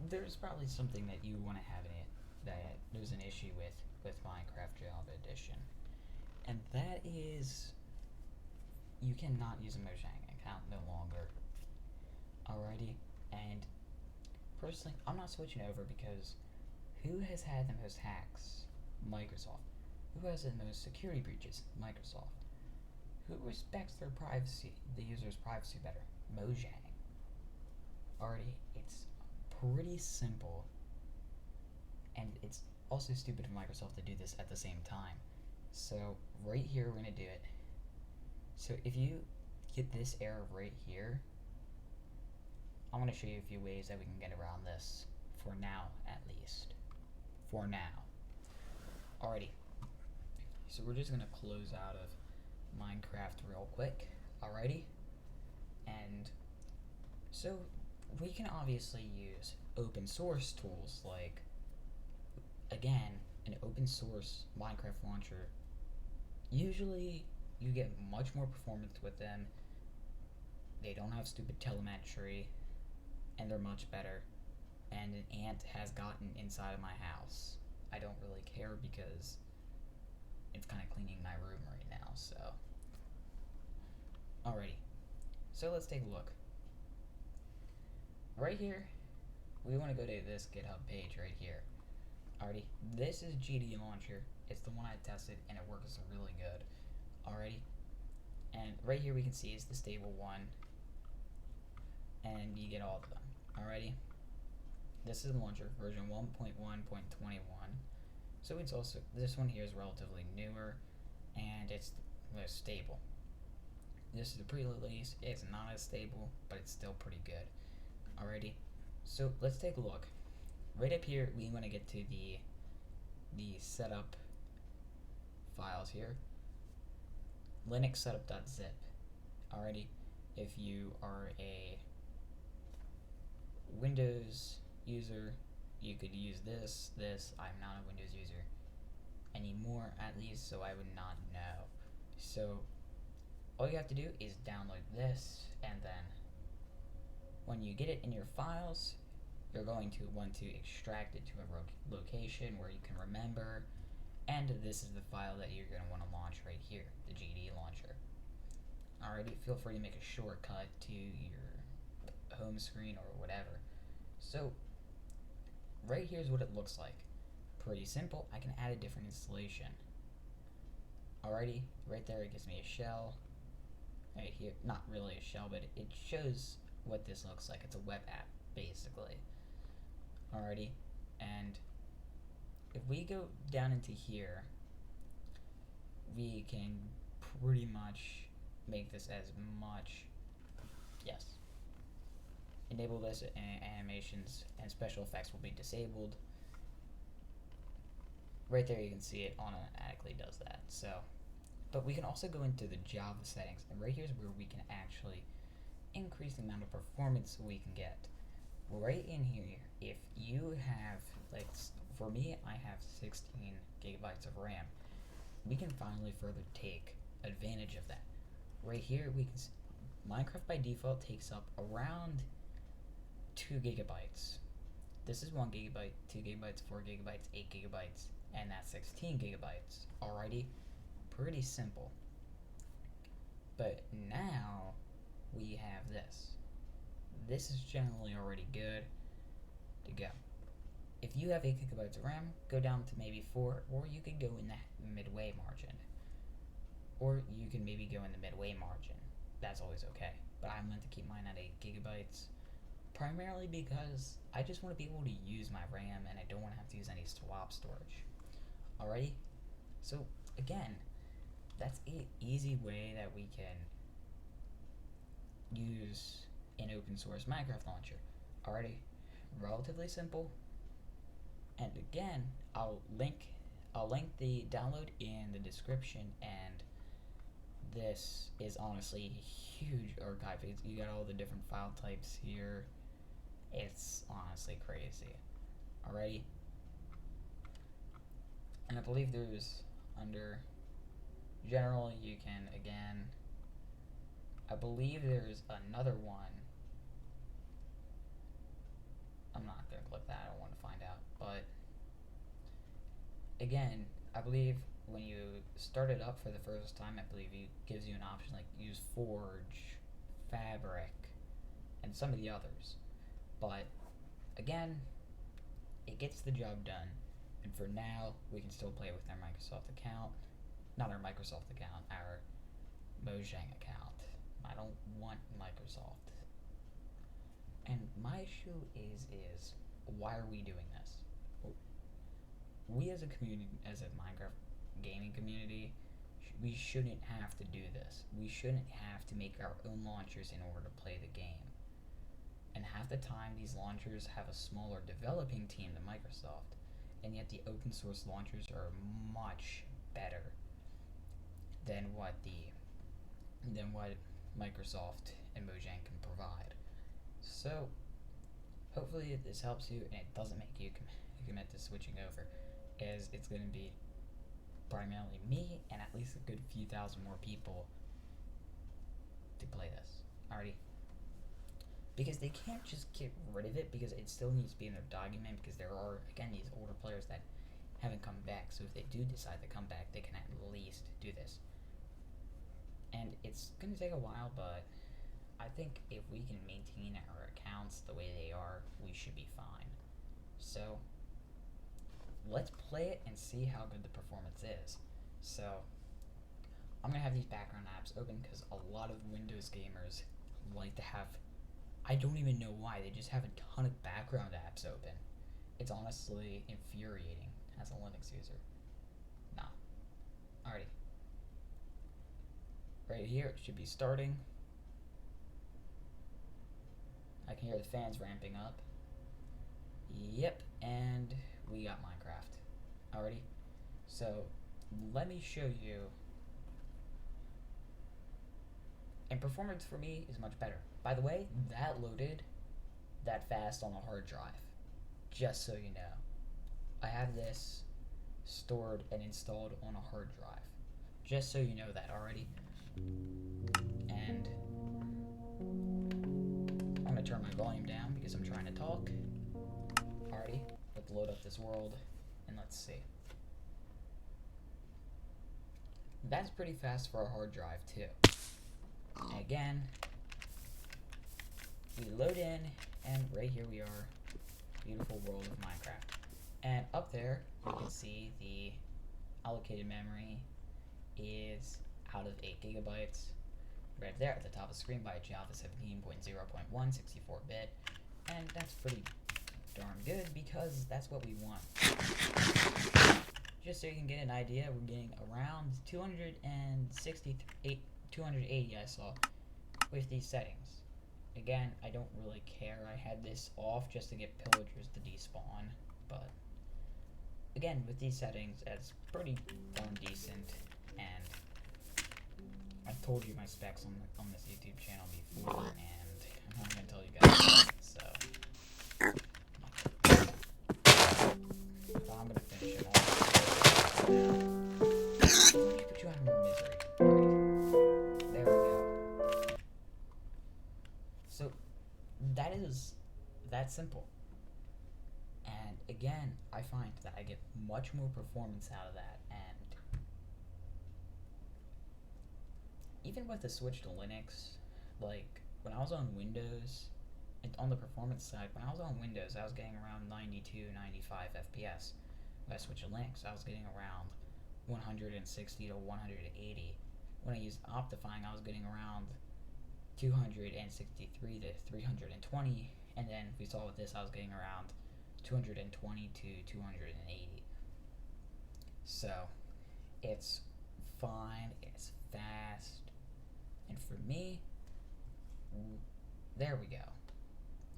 there's probably something that you want to have in it that there's an issue with Minecraft Java Edition, and that is you cannot use a mojang account no longer. Alrighty, and personally, I'm not switching over because who has had the most hacks? Microsoft. Who has the most security breaches? Microsoft. Who respects their privacy, the user's privacy better? Mojang. Already, it's pretty simple, and it's also stupid for Microsoft to do this at the same time. So, right here, we're going to do it. So, if you get this error right here, I'm going to show you a few ways that we can get around this, for now at least. For now. Alrighty. So, we're just going to close out of Minecraft real quick. Alrighty. And so we can obviously use open source tools like, again, an open source Minecraft launcher. Usually you get much more performance with them. They don't have stupid telemetry, and they're much better. And an ant has gotten inside of my house. I don't really care because it's kind of cleaning my room right now, so. Alrighty, so let's take a look. Right here, we want to go to this GitHub page right here. Alrighty, this is GDlauncher. It's the one I tested and it works really good. Alrighty, and right here we can see it's the stable one, and you get all of them. Alrighty, this is the launcher version 1.1.21. So it's also, this one here is relatively newer, and it's the most stable. This is the pre-release. It's not as stable, but it's still pretty good. Alrighty, so let's take a look. Right up here, we want to get to the setup files here. Linux setup.zip. Alrighty, if you are a Windows user, you could use this. I'm not a Windows user anymore, at least, so I would not know. So all you have to do is download this, and then when you get it in your files, you're going to want to extract it to a location where you can remember, and this is the file that you're going to want to launch right here, the GDlauncher. Alrighty, feel free to make a shortcut to your home screen or whatever. So right here's what it looks like. Pretty simple. I can add a different installation. Alrighty, right there it gives me a shell. Right here, not really a shell, but it shows what this looks like. It's a web app, basically. Alrighty, and if we go down into here, we can pretty much make this as much, yes. Enable this, and animations and special effects will be disabled. Right there you can see it automatically does that. So, but we can also go into the Java settings, and right here's where we can actually increase the amount of performance we can get. Right in here, if you have, like, for me, I have 16 gigabytes of RAM. We can finally further take advantage of that. Right here, we can Minecraft by default takes up around 2 gigabytes. This is 1 gigabyte, 2 gigabytes, 4 gigabytes, 8 gigabytes, and that's 16 gigabytes. Alrighty, pretty simple. But now we have this. This is generally already good to go. If you have 8 gigabytes of RAM, go down to maybe 4, or you could go in the midway margin. Or you can maybe go in the midway margin. That's always okay. But I meant to keep mine at 8 gigabytes, primarily because I just want to be able to use my RAM and I don't want to have to use any swap storage. Alrighty? So, again, that's an easy way that we can use an open source Minecraft launcher. Alrighty, relatively simple. And again, I'll link the download in the description, and this is honestly a huge archive. You got all the different file types here. It's honestly crazy. Alrighty. And I believe there's under general, you can, again, I believe there's another one. I'm not going to click again, I believe when you start it up for the first time, I believe it gives you an option like use Forge, Fabric, and some of the others. But again, it gets the job done. And for now, we can still play with our Microsoft account. Not our Microsoft account, our Mojang account. I don't want Microsoft. And my issue is why are we doing this? We as a community, as a Minecraft gaming community, we shouldn't have to do this. We shouldn't have to make our own launchers in order to play the game. And half the time, these launchers have a smaller developing team than Microsoft, and yet the open source launchers are much better than what Microsoft and Mojang can provide. So hopefully this helps you and it doesn't make you commit to switching over, as it's going to be primarily me and at least a good few thousand more people to play this. Alrighty. Because they can't just get rid of it, because it still needs to be in their document, because there are, again, these older players that haven't come back. So if they do decide to come back, they can at least do this. And it's going to take a while, but I think if we can maintain our accounts the way they are, we should be fine. So let's play it and see how good the performance is. So I'm going to have these background apps open because a lot of Windows gamers like to have, I don't even know why, they just have a ton of background apps open. It's honestly infuriating as a Linux user. Nah. Alrighty. Right here, it should be starting. I can hear the fans ramping up. Yep, and we got Minecraft. Alrighty. So, let me show you. And performance for me is much better. By the way, that loaded that fast on a hard drive. Just so you know. I have this stored and installed on a hard drive. Just so you know that already. And I'm going to turn my volume down because I'm trying to talk. Alrighty, let's load up this world and let's see. That's pretty fast for a hard drive too. And again, we load in and right here we are. Beautiful world of Minecraft. And up there you can see the allocated memory is out of 8 gigabytes. Right there at the top of the screen by Java 17.0.1 64-bit, and that's pretty darn good because that's what we want. Just so you can get an idea, we're getting around 280 I saw with these settings. Again, I don't really care. I had this off just to get pillagers to despawn, but again, with these settings, it's pretty darn decent. And I've told you my specs on this YouTube channel before, and I'm not going to tell you guys, so I'm going to finish it off. Put you out of more misery. Alrighty. There we go. So, that's simple. And again, I find that I get much more performance out of that, and even with the switch to Linux, like when I was on Windows, and on the performance side, when I was on Windows, I was getting around 92, 95 FPS. When I switched to Linux, I was getting around 160 to 180. When I used Optifying, I was getting around 263 to 320. And then we saw with this, I was getting around 220 to 280. So, it's fine, it's fast. And for me, there we go.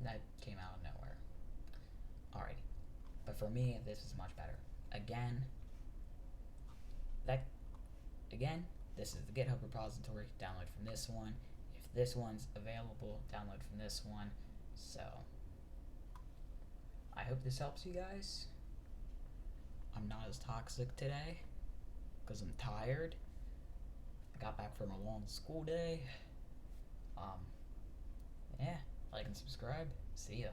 That came out of nowhere. Alrighty. But for me, this is much better. Again, this is the GitHub repository. Download from this one. If this one's available, download from this one. So, I hope this helps you guys. I'm not as toxic today because I'm tired. I got back from a long school day. Yeah, like and subscribe. See ya.